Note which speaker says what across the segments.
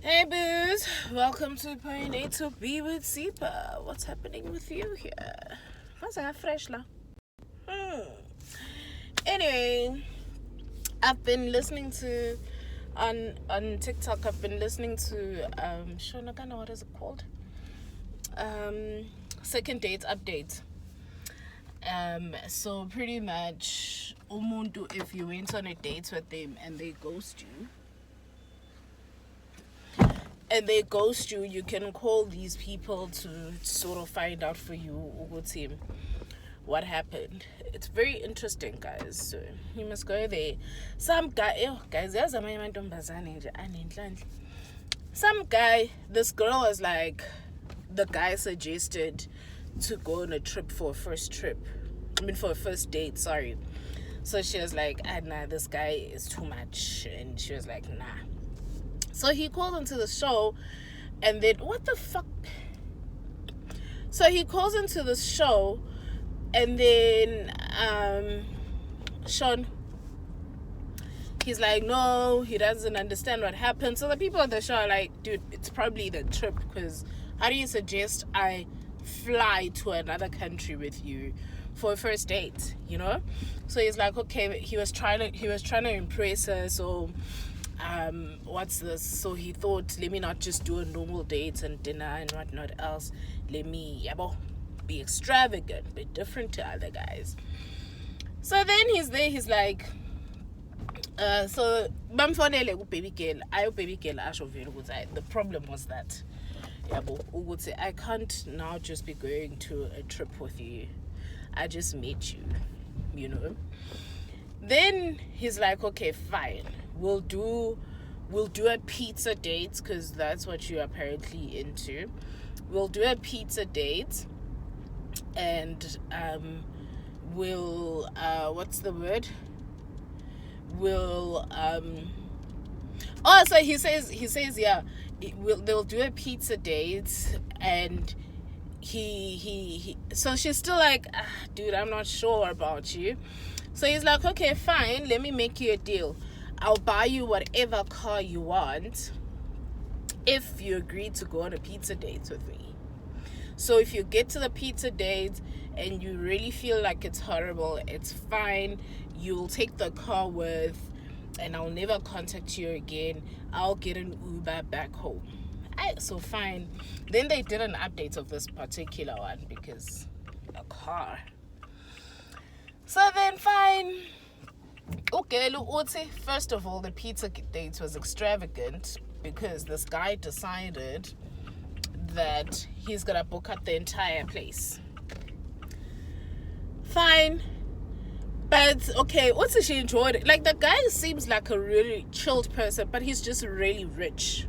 Speaker 1: Hey booze, welcome to Point A to B with Sipa. What's happening with you here? What's that fresh la? Anyway, I've been listening to on TikTok. I've been listening to Shonagana. What is it called? Second date update. So pretty much, umuntu, if you went on a date with them and they ghost you, you can call these people to sort of find out for you what happened. It's very interesting, guys. So you must go there. Some guy, this girl was like, the guy suggested to go on a trip for a first date, sorry. So she was like, nah, this guy is too much. And she was like, nah. So he called into the show, and then what the fuck? So he calls into the show, and then Sean, he's like, no, he doesn't understand what happened. So the people at the show are like, dude, it's probably the trip, because how do you suggest I fly to another country with you for a first date? So he's like, okay, he was trying to impress her. So what's this? So he thought, let me not just do a normal date and dinner and whatnot else. Let me be extravagant, be different to other guys. So then he's there, he's like, so baby girl, the problem was that I can't now just be going to a trip with you. I just met you, Then he's like, okay, fine. We'll do a pizza date, because that's what you're apparently into. We'll do a pizza date, and we'll what's the word? We'll so he says yeah, they'll do a pizza date, and he so she's still like, dude, I'm not sure about you. So he's like, okay, fine, let me make you a deal. I'll buy you whatever car you want if you agree to go on a pizza date with me. So if you get to the pizza date and you really feel like it's horrible, it's fine. You'll take the car and I'll never contact you again. I'll get an Uber back home. So fine. Then they did an update of this particular one, because a car. So then fine. Okay, first of all, the pizza date was extravagant because this guy decided that he's gonna book up the entire place. Fine. But okay, she enjoyed it. Like, the guy seems like a really chilled person, but he's just really rich,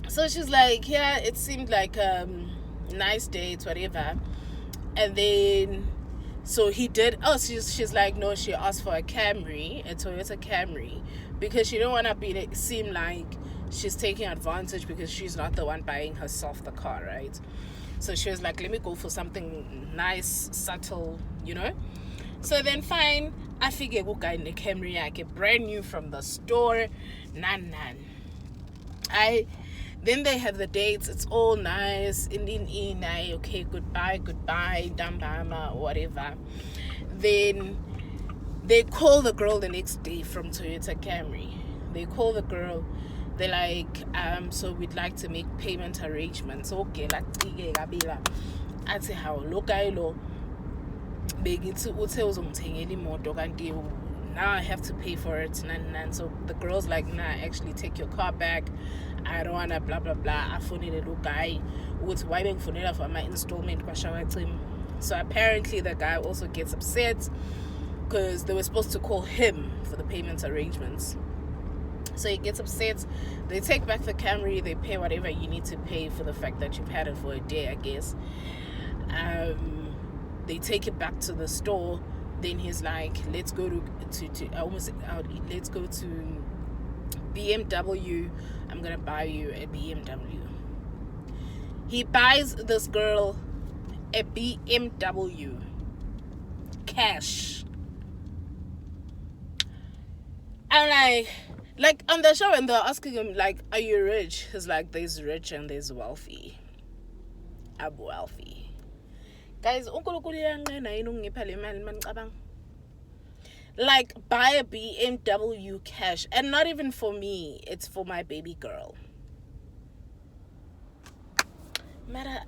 Speaker 1: So she's like, yeah, it seemed like nice dates, whatever. And then so he did. She's like, no, she asked for a Toyota Camry, because she don't want to seem like she's taking advantage, because she's not the one buying herself the car, right? So she was like, let me go for something nice, subtle, So then fine, I figure go guy in the Camry, I get brand new from the store, nan. Then they have the dates, it's all nice, okay, goodbye, dambama, whatever. Then they call the girl the next day from Toyota Camry. They call the girl, they're like, so we'd like to make payment arrangements. Okay, like, I say, how look, now I have to pay for it, nan. So the girl's like, nah, actually take your car back, I don't wanna blah blah blah. I phoned a little guy with wiping for my installment. So apparently the guy also gets upset, because they were supposed to call him for the payment arrangements. So he gets upset. They take back the Camry, they pay whatever you need to pay for the fact that you've had it for a day, I guess. They take it back to the store. Then he's like, let's go to BMW. I'm gonna buy you a BMW. He buys this girl a BMW cash. I'm like, Like on the show, and they're asking him, like, are you rich? He's like, there's rich and there's wealthy. I'm wealthy. Guys, like, buy a BMW cash. And not even for me, it's for my baby girl. Matter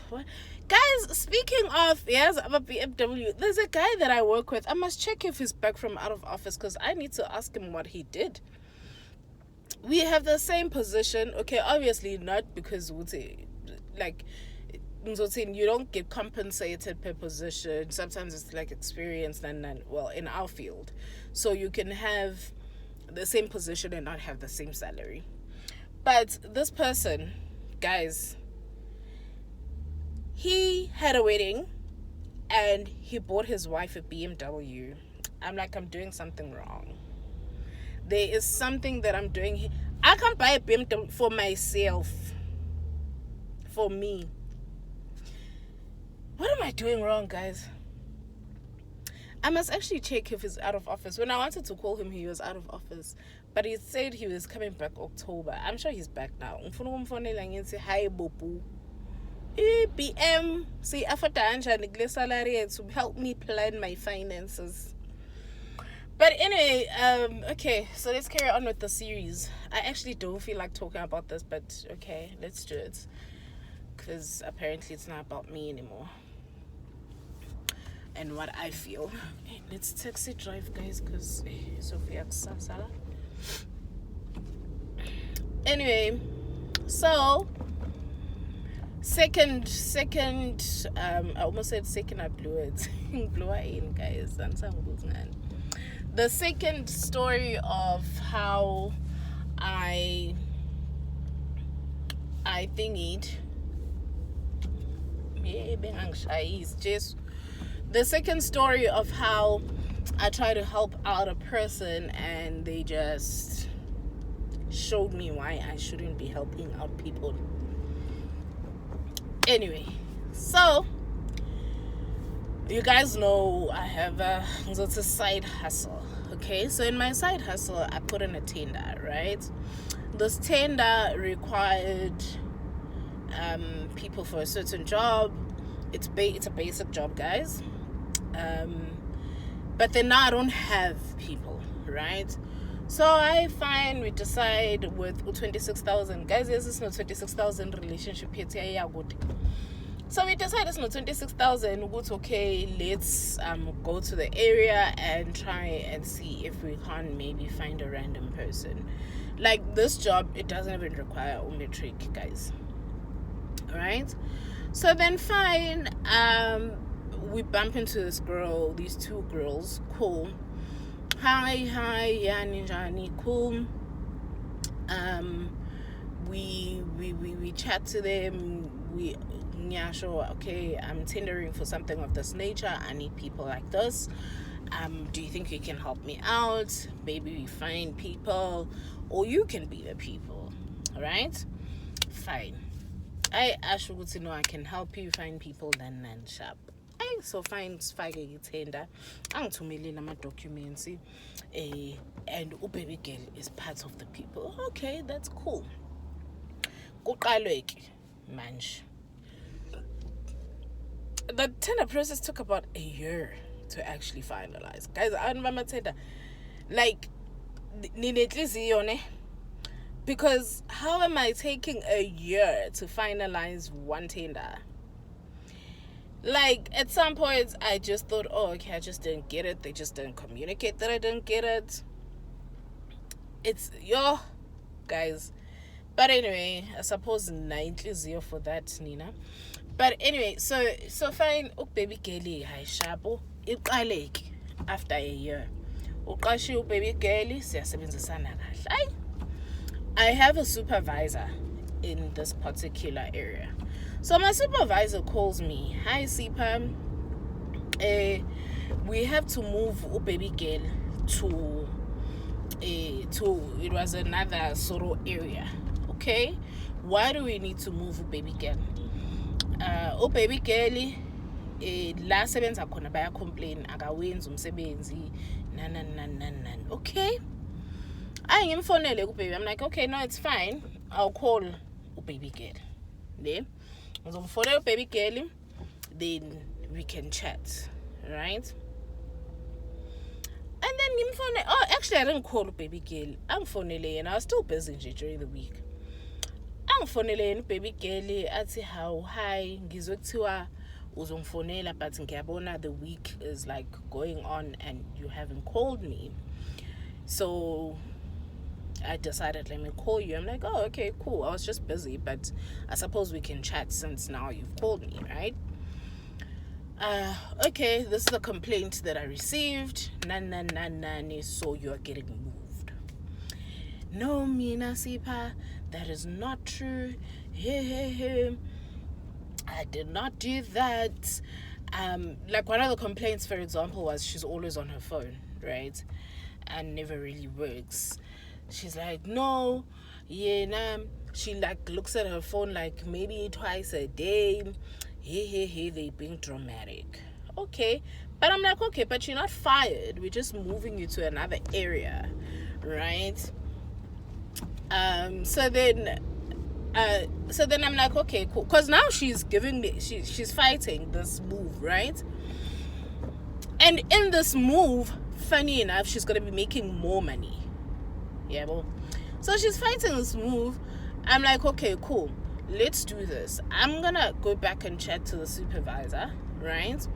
Speaker 1: what? Guys, speaking of, yes, I'm a BMW. There's a guy that I work with. I must check if he's back from out of office because I need to ask him what he did. We have the same position. Okay, obviously not because like you don't get compensated per position. Sometimes it's like experience and well, in our field. So you can have the same position and not have the same salary. But this person, guys, he had a wedding and he bought his wife a BMW. I'm like, I'm doing something wrong. There is something that I'm doing. I can't buy a BMW for myself. For me. What am I doing wrong, guys? I must actually check if he's out of office. When I wanted to call him, he was out of office. But he said he was coming back October. I'm sure he's back now. Hi, Bopu. BM, see, after salary to help me plan my finances. But anyway, okay, so let's carry on with the series. I actually don't feel like talking about this, but okay, let's do it. Because apparently it's not about me anymore. And what I feel. Hey, let's taxi drive, guys, because Sophia Sasala. Anyway, so second I almost said second, I blew it. Blew it in, guys. The second story of how I thingied. Is just the second story of how I try to help out a person and they just showed me why I shouldn't be helping out people. Anyway, so you guys know I have a side hustle. Okay, so in my side hustle, I put in a tender, right? This tender required people for a certain job. It's a basic job, guys. But then now I don't have people, right? So we decide with 26,000. Guys, this is not 26,000 relationship here. So we decided it's not 26,000. Okay, let's go to the area and try and see if we can maybe find a random person. Like this job, it doesn't even require a metric, guys. Alright? So then fine, we bump into these two girls. Cool. Hi, yeah, Ninjani, cool. We chat to them. Yeah, sure, okay, I'm tendering for something of this nature. I need people like this. Do you think you can help me out? Maybe we find people, or you can be the people. Alright? Fine. I actually know I can help you find people then sharp. So fine, fake tender. I'm 2 million my documents. And baby girl is part of the people. Okay, that's cool. Manch. The tender process took about a year to actually finalize. Guys, I remember tender. Like, because how am I taking a year to finalize one tender? Like, at some points, I just thought, oh, okay, I just didn't get it. They just didn't communicate that I didn't get it. It's, guys. But anyway, I suppose 90 for that, Nina. But anyway, so fine. Baby girlie, hi shapo. Iqaleki after a year. Uqashi baby girlie, siyasebenzisana kahle. I have a supervisor in this particular area. So my supervisor calls me. Hi, Sipa. We have to move baby girl to it was another sort of area. Okay, why do we need to move baby girl? Baby girl, la sebenza khona baya complain akawenzi umsebenzi nan. Okay, baby. I'm like, okay, no, it's fine. I'll call baby girl. Then ngizomfonela baby girl, then we can chat, right? And then actually I didn't call baby girl. I'm phoning and I was still busy during the week. I'm phoning baby girl athi how hi ngizokuthiwa uzongifonela but ngiyabona the week is like going on and you haven't called me. So I decided, let me call you. I'm like, oh, okay, cool. I was just busy, but I suppose we can chat since now you've called me, right? Okay, this is a complaint that I received. So you're getting moved. No, Mina Sipa, that is not true. I did not do that. Like one of the complaints, for example, was she's always on her phone, right? And never really works. She's like, no, she like looks at her phone like maybe twice a day. They being dramatic. Okay, but I'm like, okay, but you're not fired. We're just moving you to another area, right? So then I'm like, okay, cool, because now she's she's fighting this move, right? And in this move, funny enough, she's gonna be making more money. Yeah, well, so she's fighting this move. I'm like, okay, cool, let's do this. I'm gonna go back and chat to the supervisor, right?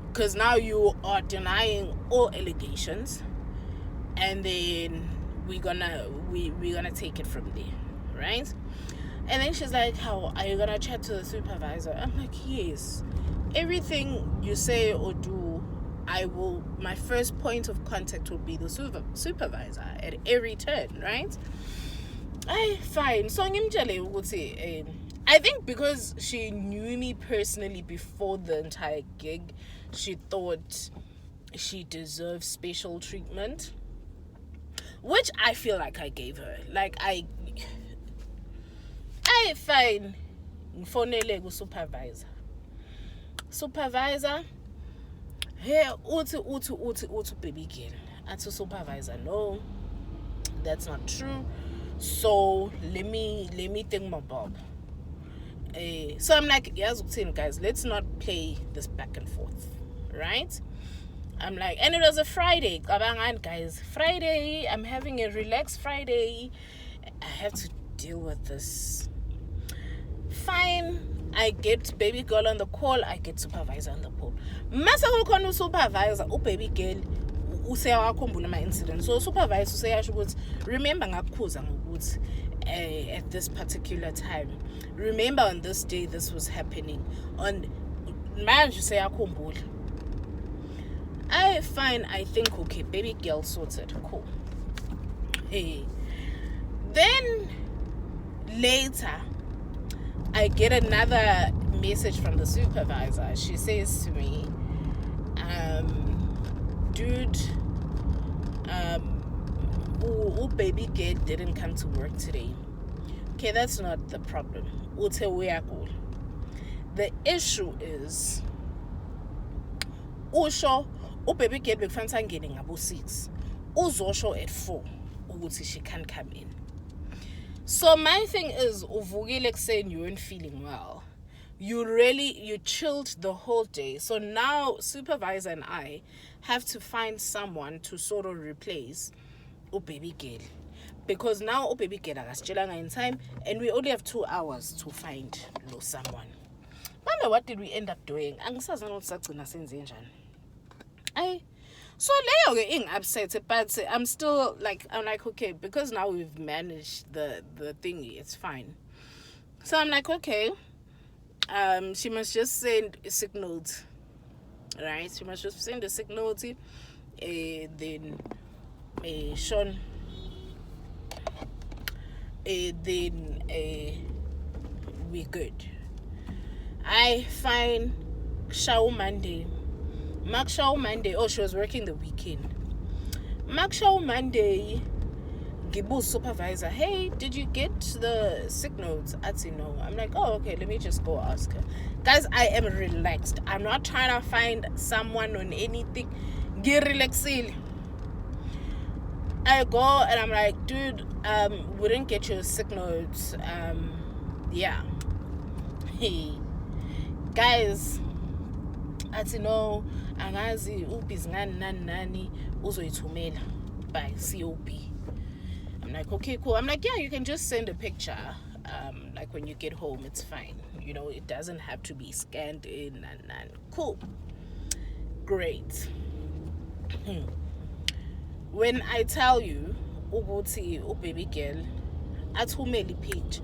Speaker 1: Because now you are denying all allegations, and then we're gonna take it from there, right? And then she's like, how are you gonna chat to the supervisor? I'm like, yes, everything you say or do, my first point of contact will be the supervisor at every turn, right? Fine. So I think because she knew me personally before the entire gig, she thought she deserved special treatment, which I feel like I gave her. Like I fine. Mfonele supervisor. Hey, utu baby girl. And to supervisor, no, that's not true. So let me think my bob. So I'm like, yes, guys, let's not play this back and forth, right? I'm like, and it was a Friday, guys. Friday, I'm having a relaxed Friday. I have to deal with this. Fine. I get baby girl on the call, I get supervisor on the call. Masa ukona supervisor, baby girl, useyakhumbula my incident. So supervisor useyasho ukuthi remember ngakukhuza ngokuthi at this particular time. Remember on this day this was happening. On manje useyakhumbula. Fine, I think okay, baby girl sorted. Cool. Hey. Then later I get another message from the supervisor. She says to me, dude, baby girl didn't come to work today. Okay, that's not the problem. The issue is, baby girl bekufanele angene ngabo 6. Uzosho at 4 ukuthi she can't come in. So my thing is, uvukile saying you weren't feeling well. You chilled the whole day. So now supervisor and I have to find someone to sort of replace baby girl. Because now baby girl akasitjelanga in time and we only have 2 hours to find someone. Mama, what did we end up doing? Angisazi ukuthi sagcina senze njani. So Leo getting upset, but I'm like, okay, because now we've managed the thingy, it's fine. So I'm like, okay, she must just send a sick note, right? She must just send a sick note, then Sean, then we good. I find shower Monday. Mark Show Monday. Oh, she was working the weekend. Mark Show Monday. Gibu's supervisor. Hey, did you get the sick notes? I'd say no. I'm like, oh, okay. Let me just go ask her. Guys, I am relaxed. I'm not trying to find someone on anything. Get relaxed. I go and I'm like, dude, we didn't get your sick notes. Yeah. Hey, guys, athi no, angazi ubhizi ngani nani nani uzoyithumela by COB. I'm like, okay, cool. I'm like, yeah, you can just send a picture. Like when you get home, it's fine. You know, it doesn't have to be scanned in and cool. Great. When I tell you, Uguti, baby girl, athumeli page.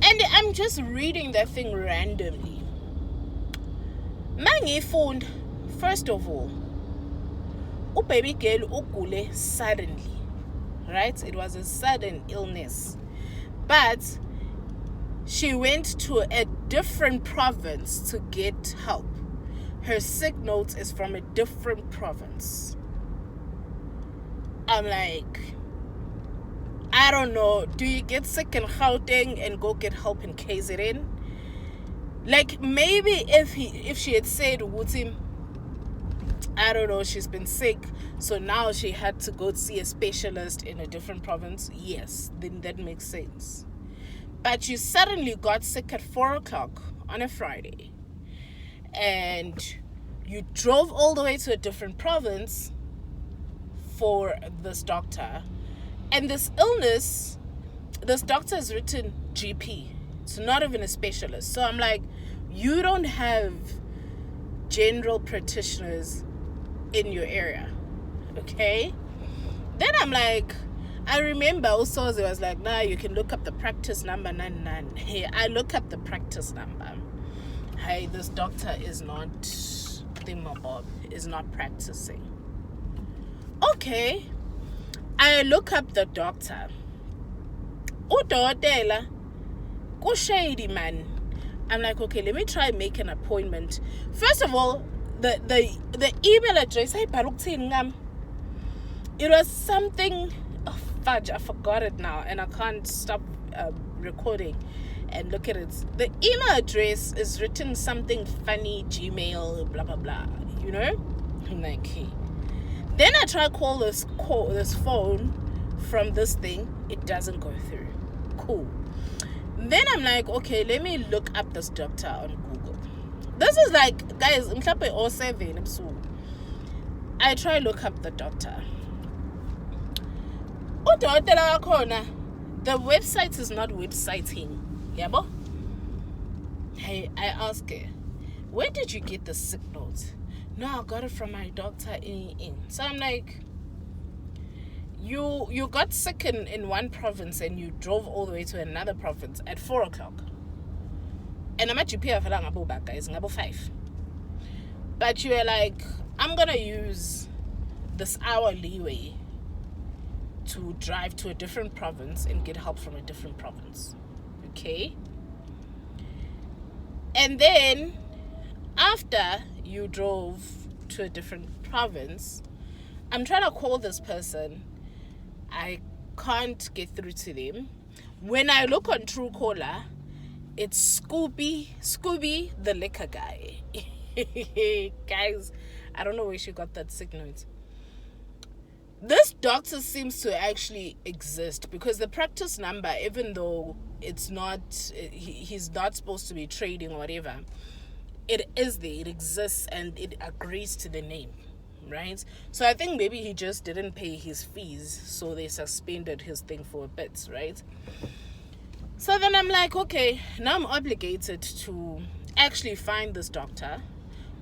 Speaker 1: And I'm just reading that thing randomly. Mangi phone, first of all, baby girl ugule suddenly. Right? It was a sudden illness. But she went to a different province to get help. Her sick note is from a different province. I'm like, I don't know. Do you get sick in Gauteng and go get help in KZN? Like, maybe if she had said with him, I don't know, she's been sick, so now she had to go see a specialist in a different province, yes, then that makes sense. But you suddenly got sick at 4 o'clock on a Friday, and you drove all the way to a different province for this doctor, and this illness, this doctor has written GP. It's not even a specialist. So I'm like, you don't have general practitioners in your area, okay? Then I'm like, I remember also it was like, nah, you can look up the practice number 99. Hey, I look up the practice number. Hey, this doctor is not thingamabob, is not practicing. Okay, I look up the doctor. Udokotela, go shady man. I'm like, okay, let me try and make an appointment. First of all, the email address, it was something, oh fudge, I forgot it now, and I can't stop recording and look at it. The email address is written something funny, Gmail, blah blah blah, you know. I'm like, hey. Then I try call this phone from this thing. It doesn't go through. Cool. Then I'm like, okay, let me look up this doctor on Google. This is like, guys, mhlambe 07 ebusuku. I try look up the doctor. Udokotela wakhona, the website is not websiting. Yabo? Hey, I ask her, where did you get the sick notes? No, I got it from my doctor in. So I'm like, you got sick in one province and you drove all the way to another province at 4 o'clock. And I'm at GP ngabo guys, ngabo 5. But you were like, I'm gonna use this hour leeway to drive to a different province and get help from a different province. Okay? And then after you drove to a different province, I'm trying to call this person. I can't get through to them. When I look on Truecaller, it's Scooby the liquor guy. Guys, I don't know where she got that sick note. This doctor seems to actually exist because the practice number, even though it's not, he's not supposed to be trading or whatever, it is there, it exists, and it agrees to the name, right? So I think maybe he just didn't pay his fees, so they suspended his thing for a bit, right? So then I'm like, okay, now I'm obligated to actually find this doctor,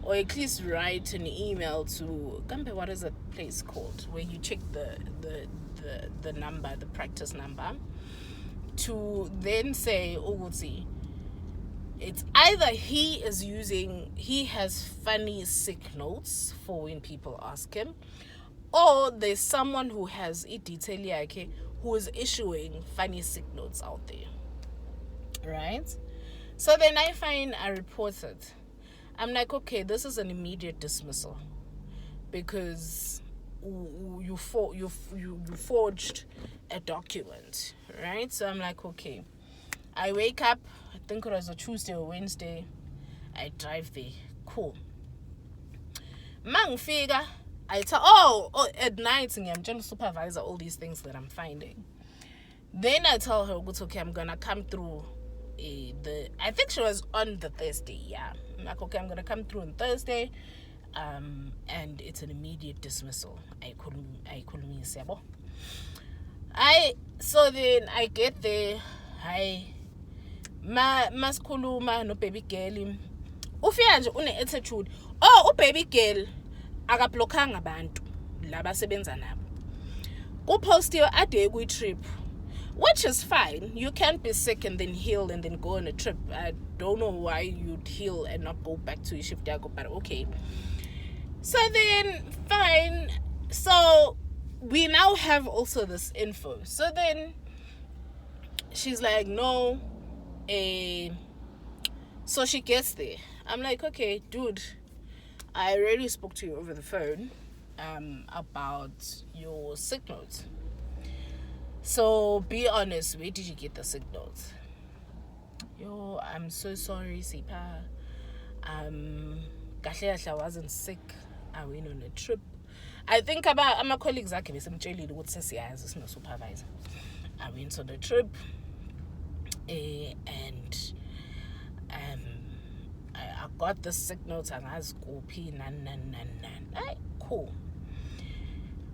Speaker 1: or at least write an email to Gambe, what is that place called where you check the number, the practice number, to then say, Uguti, it's either he has funny sick notes for when people ask him, or there's someone who has who is issuing funny sick notes out there, right? So then I report it. I'm like, okay, this is an immediate dismissal because you forged a document, right? So I'm like, okay. I wake up, I think it was a Tuesday or Wednesday. I drive there. Cool. Mangfika, I tell at night I'm trying to supervisor all these things that I'm finding. Then I tell her, okay, I'm gonna come through I think she was on the Thursday, yeah. I'm like, okay, I'm gonna come through on Thursday. And it's an immediate dismissal. I couldn't miss. So then I get there. Maskhuluma no baby girl. Ufika nje une attitude. Baby girl akablockanga abantu laba sebenza nabo. Kupostiwe ade ku trip. Which is fine. You can't be sick and then heal and then go on a trip. I don't know why you'd heal and not go back to your shift, but okay. So then, fine. So we now have also this info. So then she's like, no. So she gets there. I'm like, okay, dude, I already spoke to you over the phone about your sick notes. So be honest, where did you get the sick notes? Yo, I'm so sorry, Sipa. I wasn't sick. I went on a trip. I think about my colleagues are giving some jelly to what says as no supervisor. I went on a trip and I got the sick notes and I was cool.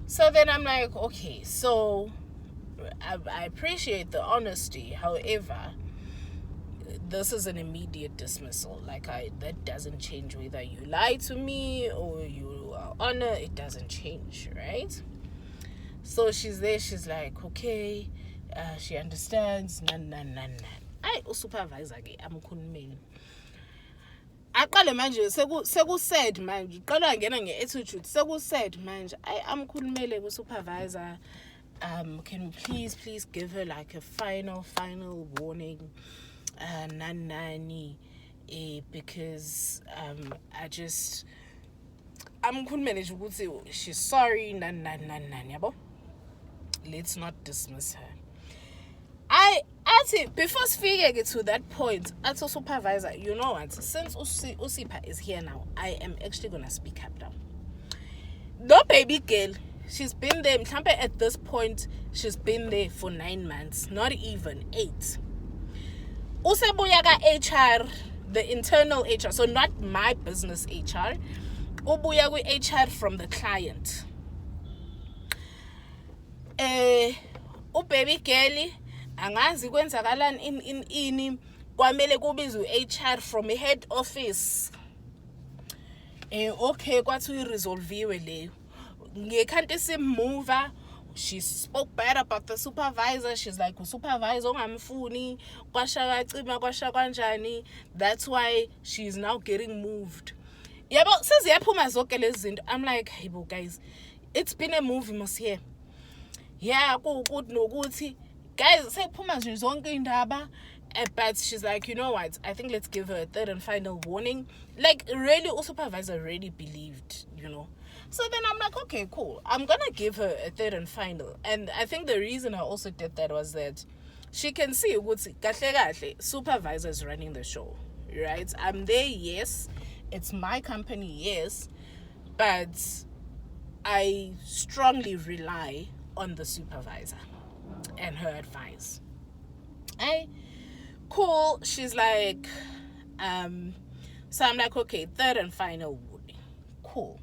Speaker 1: So then I'm like, okay, so I appreciate the honesty. However, this is an immediate dismissal. That doesn't change whether you lie to me or you are honest. It doesn't change, right? So she's there. She's like, okay, she understands. I supervisor ke amkhulumeni. Aqale manje seku-sad manje. Qala ngena nge-attitude. Seku-sad manje. Amkhulumele ku-supervisor. Can we please give her like a final warning? Because I'm could manage ukuthi she's sorry yabo. Let's not dismiss her. I before speaking to that point, as a supervisor, you know what, since Usipa is here now, I am actually gonna speak up now. No baby girl, she's been there at this point, she's been there for 9 months, not even 8. Usebuyaga HR, the internal HR, so not my business HR. Ubuyaga HR from the client. Baby girl, angazi kwenzakalani in kwamele kubizwe HR from a head office. Okay, kwathi resolviwe leyo. Ngekhanti simuva. She spoke bad about the supervisor. She's like, supervisor ungamfuni, kwasha kacima kwasha kanjani. That's why she's now getting moved. Yeah, but says yaphuma zonke lezi zinto. I'm like, hey, bo guys, it's been a movie mos here. Yeah, good nokuthi guys sephuma nje zonke indaba. But she's like, you know what, I think let's give her a third and final warning. Like, really, supervisor really believed, you know. So then I'm like, okay, cool. I'm going to give her a third and final. And I think the reason I also did that was that she can see supervisor is running the show, right? I'm there, yes. It's my company, yes. But I strongly rely on the supervisor and her advice. Cool. She's like, so I'm like, okay, third and final warning. Cool.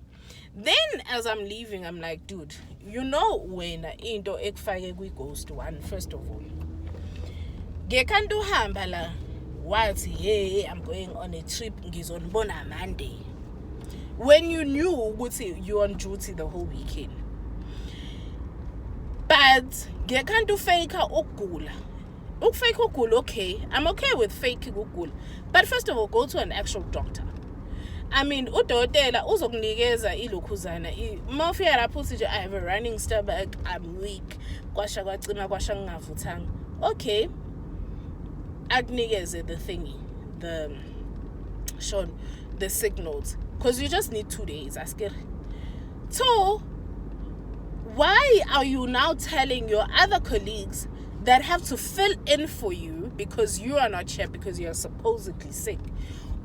Speaker 1: Then as I'm leaving, I'm like, dude, you know when into ekufake goes to one, first of all. Gekandu hambala what hey, I'm going on a trip ngizonibona Monday. When you knew you're on duty the whole weekend. But gekandu fake ukugula. Fake ukugula, okay. I'm okay with fake ukugula. But first of all, go to an actual doctor. I mean, udokotela uzokunikeza ilokhuzana. Mawufika lapho uthi I have a running stomach, I'm weak. Kwasha kwacima kwasha ngingavuthanga. Okay. Akunikeze the thingy, the signals, because you just need 2 days. Asker. So, why are you now telling your other colleagues that have to fill in for you because you are not here because you are supposedly sick?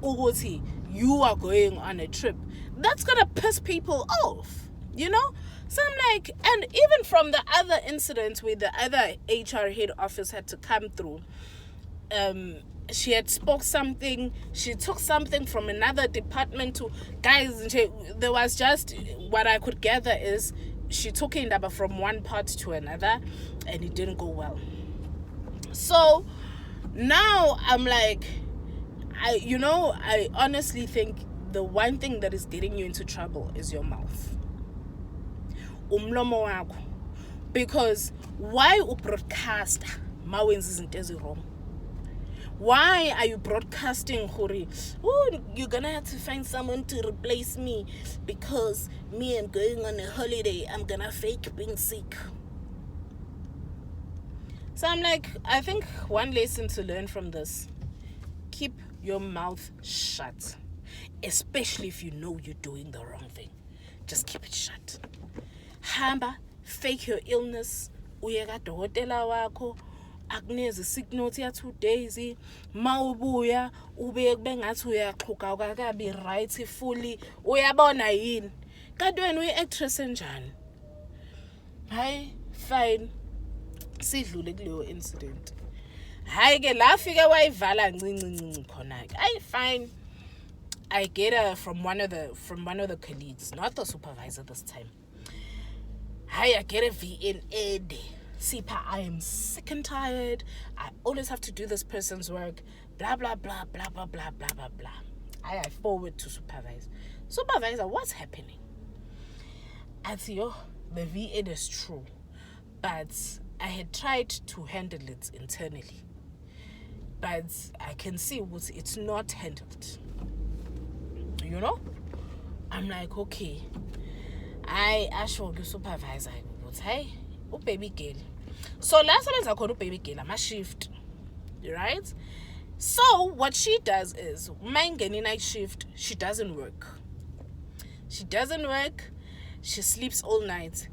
Speaker 1: Uguti, you are going on a trip. That's gonna piss people off. you know. So I'm like, and even from the other incident where the other HR head office had to come through, she had spoke something, she took something from another department to guys. There was just, what I could gather is she took Indaba from one part to another, and it didn't go well. So now I'm like, I honestly think the one thing that is getting you into trouble is your mouth. Umlomo wakho. Because why broadcast mawenzi izinto ezirong? Why are you broadcasting, Hori? Oh, you're gonna have to find someone to replace me because me, I'm going on a holiday. I'm gonna fake being sick. So I'm like, I think one lesson to learn from this: keep your mouth shut, especially if you know you're doing the wrong thing. Just keep it shut. Hamba, fake your illness. Uyeka dokotela wakho. Akuneze sick note ya 2 days. Mawubuya ube bengathi uyaxhuga ukakabi right fully. Uyabona yini? Kanti wena uyi-actress enjani? Hayi, fine. Sidlule kuleyo incident. Hayi ke la fika wayivala ncinci khona. Hayi, fine. I get her from one of the colleagues, not the supervisor this time. Hi, I get a VN ed. Sipa, I am sick and tired. I always have to do this person's work. Blah, blah, blah, blah, blah, blah, blah, blah, blah. I forward to supervisor. Supervisor, what's happening? I say, the VN is true. But I had tried to handle it internally. But I can see it's not handled. You know? I'm like, okay. I asked the supervisor, but hey, baby girl. So last time I called baby girl, I'm a shift, right? So what she does is, mine getting night shift, she doesn't work. She sleeps all night,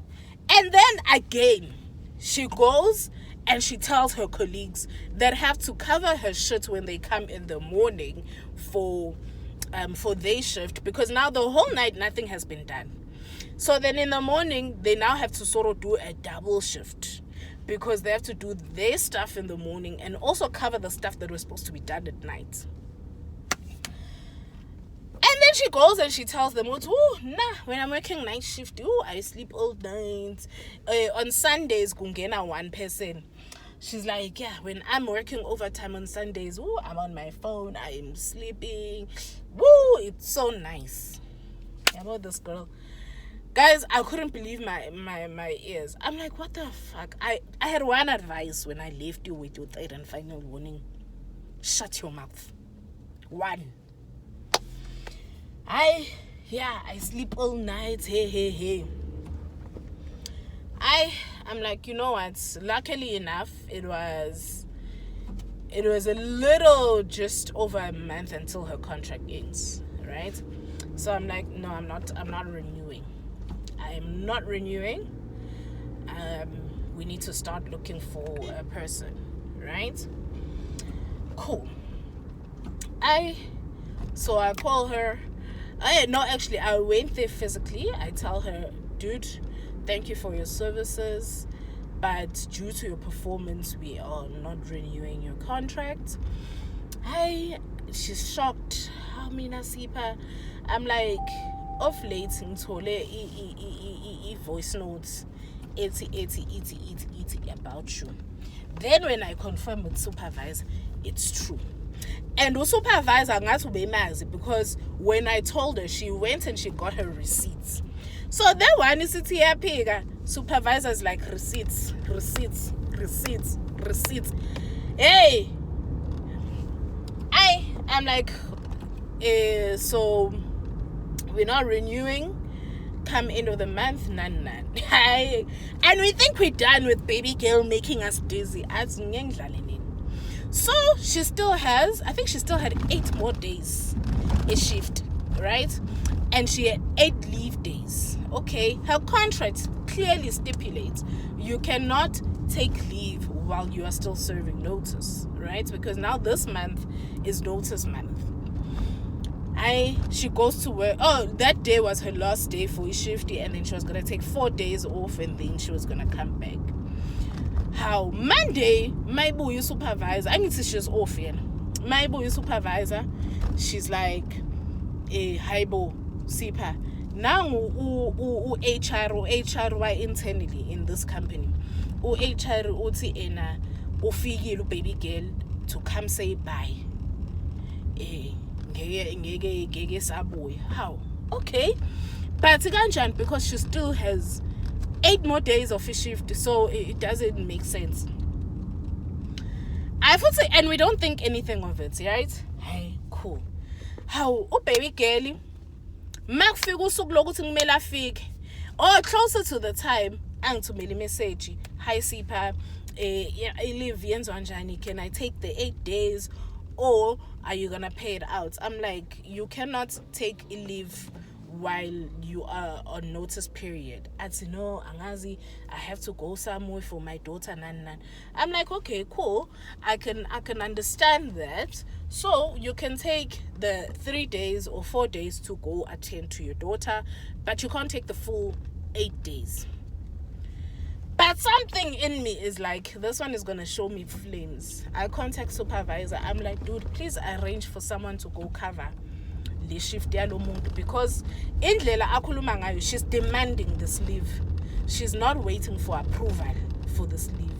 Speaker 1: and then again, she goes and she tells her colleagues that have to cover her shit when they come in the morning for their shift, because now the whole night nothing has been done. So then in the morning, they now have to sort of do a double shift because they have to do their stuff in the morning and also cover the stuff that was supposed to be done at night. And then she goes and she tells them, when I'm working night shift, I sleep all night. On Sundays, kungena one person. She's like, yeah, when I'm working overtime on Sundays, I'm on my phone, I'm sleeping. It's so nice. About this girl. Guys, I couldn't believe my ears. I'm like, what the fuck? I had one advice when I left you with your third and final warning. Shut your mouth. One. I sleep all night. Hey. I'm like, you know what? Luckily enough, it was a little just over a month until her contract ends, right? So I'm like, no, I'm not renewing. I'm not renewing. We need to start looking for a person, right? Cool. So I call her. I went there physically. I tell her, dude, thank you for your services, but due to your performance, we are not renewing your contract. She's shocked. How mina sipa? I'm like, off late ngithole voice notes 80 about you. Then when I confirm with supervisor, it's true. And the supervisor ngathi ubemazi, because when I told her, she went and she got her receipts. So that one is it. Supervisor's like receipts. Hey, I'm like, so we're not renewing. Come end of the month, none. And we think we're done with baby girl making us dizzy. So she still has, I think she still had 8 more days a shift, right? And she had 8 leave days. Okay, her contract clearly stipulates you cannot take leave while you are still serving notice, right? Because now this month is notice month. she goes to work. Oh, that day was her last day for shifty, and then she was gonna take 4 days off, and then she was gonna come back. How Monday, my boy supervisor, I need to she's off here. My boy supervisor, she's like, hi bo, Sipa. Now HR internally in this company. HR uthi ena ufikile baby girl to come say bye. Ngeke sabuya. How? Okay. But kanjani, because she still has 8 more days of a shift, so it doesn't make sense. I would say, and we don't think anything of it, right? Hey, cool. How? Oh, baby girl. Makufika usuku lokuthi kumele afike. Or closer to the time, angithumela message. Hi Sipa, leave yenziwa njani? Can I take the 8 days, or are you gonna pay it out? I'm like, you cannot take a leave while you are on notice period. I said, no, angazi, I have to go somewhere for my daughter. Nan. I'm like, okay, cool. I can understand that. So you can take the 3 days or 4 days to go attend to your daughter, but you can't take the full 8 days. But something in me is like, this one is gonna show me flames. I contact supervisor. I'm like, dude, please arrange for someone to go cover the shift yalo muntu, because indlela akhuluma ngayo, she's demanding this leave. She's not waiting for approval for this leave.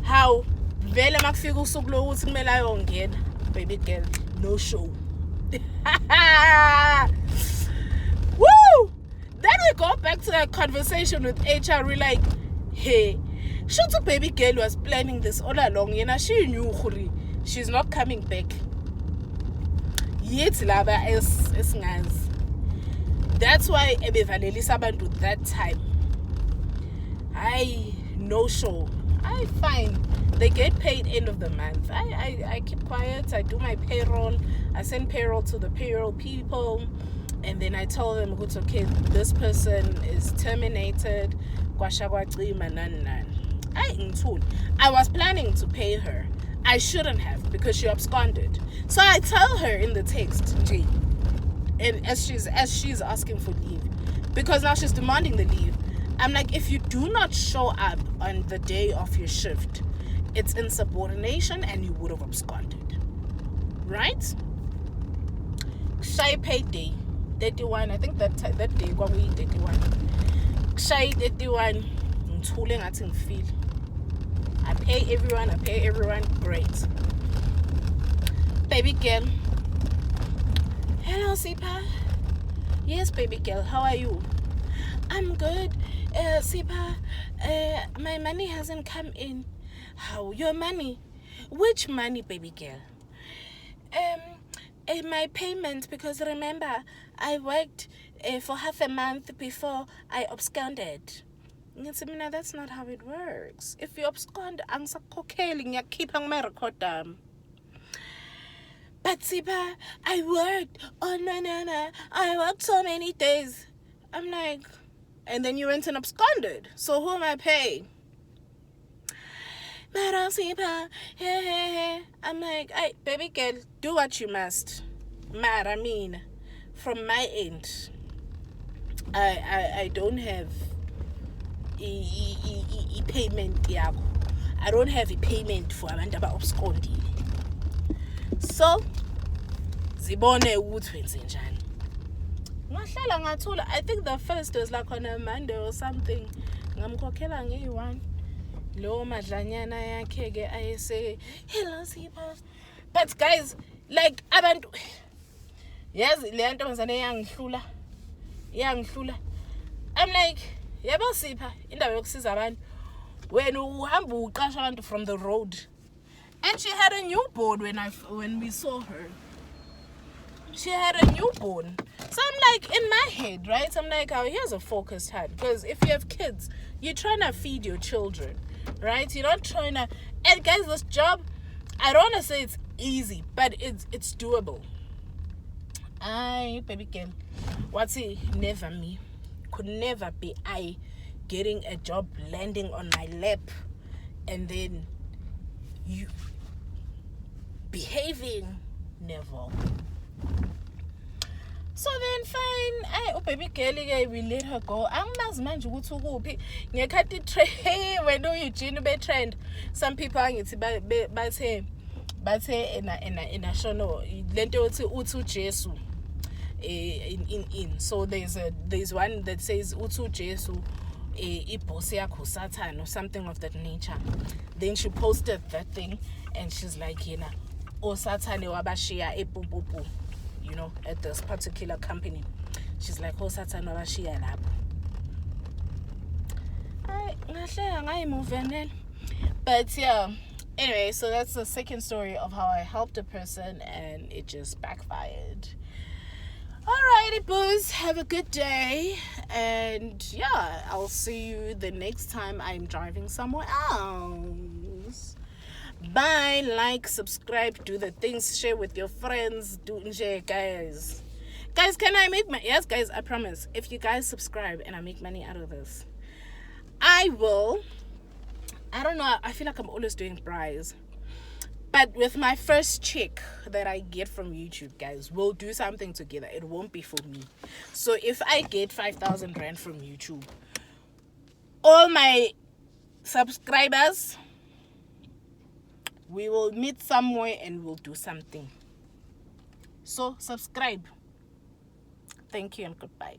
Speaker 1: How vele makufika usuku lokuthi kumele ayongena, baby girl, no show. Woo! Then we go back to that conversation with HR. We're like, hey, should baby girl was planning this all along. She knew she's not coming back. Yet laba es ngazi. That's why ebevalelisa abantu that time. I no show. I fine. They get paid end of the month. I keep quiet. I do my payroll. I send payroll to the payroll people, and then I tell them, okay, this person is terminated. I was planning to pay her. I shouldn't have, because she absconded. So I tell her in the text, G, and as she's asking for leave, because now she's demanding the leave. I'm like, if you do not show up on the day of your shift, it's insubordination and you would have absconded, right? Shy paid day 31. I think that day when we 31. Shy 31. Feel. I pay everyone. Great. Baby girl. Hello, Sipa. Yes, baby girl. How are you? I'm good. Sipa, my money hasn't come in. How? Your money? Which money, baby girl? My payment, because remember, I worked for half a month before I absconded. That's not how it works. If you abscond, keep my record down. But Sipa, I worked. Oh no. I worked so many days. I'm like, and then you went and absconded. So who am I paying? Madam Sipa, hey. I'm like, hey, baby girl, do what you must. From my end, I don't have a payment yakho. I don't have a payment for abantu abascondile. So zibone ukuthi wenze njani. Ngahlala ngathola, I think the first was like on a Monday or something. Ngamkhokhela nge1. Lo madlanyana yakhe ke ayese, hello Sipa. But guys, like abantu, yes, le nto ngizane yangihlula. I'm like, yabo Sipa, indaba yokusiza abantu. Wena uhamba uqasha abantu from the road. And she had a newborn when we saw her. She had a newborn. So I'm like, in my head, right? I'm like, oh, here's a focused head. Because if you have kids, you're trying to feed your children, right? You're not trying to... And guys, this job, I don't want to say it's easy, but it's doable. Baby girl, what's it? Never me. Could never be I getting a job landing on my lap and then you behaving Never. So then fine, baby girl, we let her go. Angimazi manje ukuthi ukuphi. Ngekhathi train when Eugene be trend. Some people angithi bathe ena shono lento uthi Jesu in so there's one that says uthi Jesu iboss yakho Satan or something of that nature. Then she posted that thing and she's like, o Satan wabashiya epupupu, at this particular company. She's like, oh Satan wabashiya lapho. I move then. But yeah, anyway, so that's the second story of how I helped a person and it just backfired. Alrighty, boys, have a good day, and yeah, I'll see you the next time I'm driving somewhere else. Bye. Like, subscribe, do the things, share with your friends, guys. Guys, can I make money? Yes, guys, I promise. If you guys subscribe and I make money out of this, I will. I don't know, I feel like I'm always doing prize. But with my first check that I get from YouTube, guys, we'll do something together. It won't be for me. So if I get 5,000 rand from YouTube, all my subscribers, we will meet somewhere and we'll do something. So subscribe. Thank you and goodbye.